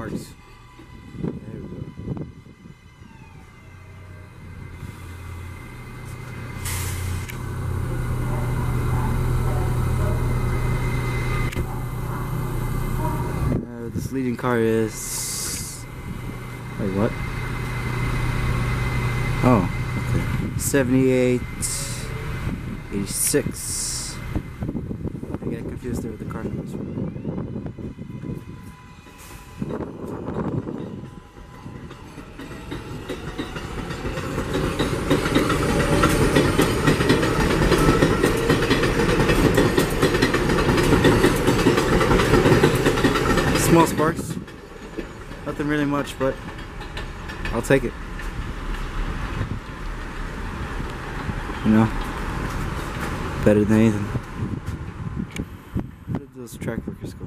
parts. There we go. This leading car is... Wait, what? Oh, okay. 78, 86. I get confused there with the car numbers. Small sparks. Nothing really much, but I'll take it. You know, better than anything. Where did those track workers go?